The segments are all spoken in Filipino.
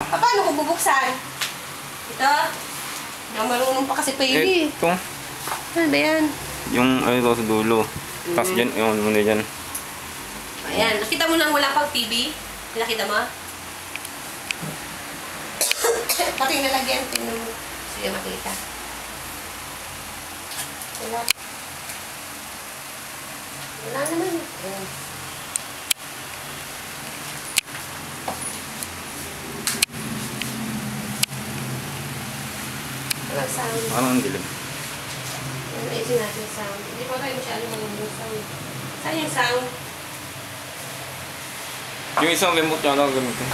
Paano ko bubuksan? Ito? Hindi ako marunong pa kasi baby. Ito. Ano ba yan? Yung ano ito sa dulo. Tapos dyan, yun, muna dyan. Ayan, nakita mo nang wala pang TV? Nakita mo? Pati nalagyan, tingnan mo. Sige makita. Wala. Wala naman. Ayan. Walang sound. Ano ang dilim? Ayusin natin yung sound. Hindi pa tayo masyado yung sound. Saan yung sound? Yung isang remote niya lang gamitin.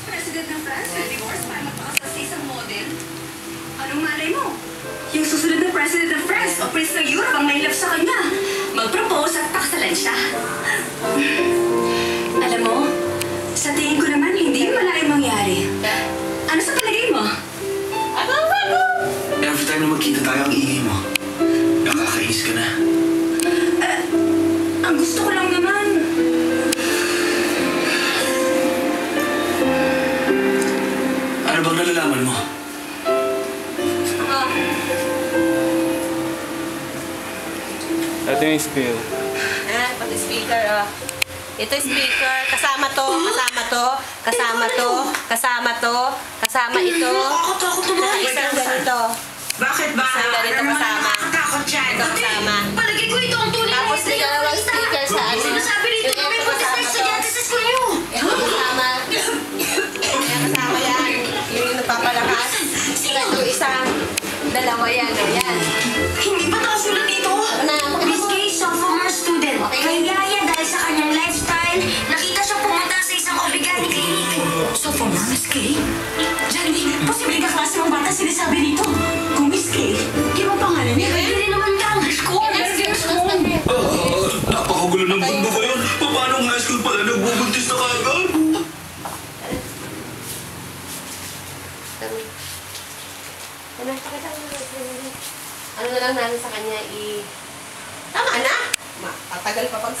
President ng France, divorce para magpakasal sa isang model? Anong malay mo? Yung susunod na President ng France o Prince ng Europe ang may love sa kanya. Mag-propose at pakasalan siya. Alam mo, sa tingin ko naman, hindi yung malayang mangyari. Ano sa palagay mo? Every time na magkita tayo ang ingay mo, nakakainis ka na. Ang gusto ko lang naman. Ano bang nalalaman mo? Ito yung spill. Pati speaker, Ito yung speaker. Kasama to, kasama to, kasama to, kasama to, kasama ito. Nakakatakot naman. Isang ganito. Bakit ba? Isang ganito Ano naman ang kasama. nakakatakot dyan? Ito kasama. Palagay ko ito ang tunay na Tapos may dalawang speaker sa ano. Sinasabi rito Yung na may ito punta sa kasama estudyante to. sa school niyo. Ito kasama. Ayan, kasama yan. Yung nagpapalakas. Ito isang, dalawa yan. Ayan. Hindi pa nakasulat dito. Miss Kay, sophomore student. Okay. Kaya yan dahil sa kanyang lifestyle, nakita siyang pumunta sa isang Obligani clinic. Sophomore, Miss Kay? Johnny, posible ka klase ng bata sinasabi dito. Kung Miss Kay, di ba pangalan niya? Pwede rin naman kang school. Napakagulo ng mundo ngayon. Paano ang high school pala nagbubuntis na kagad? Ano na lang namin sa kanya tama na. Tatagal pa pag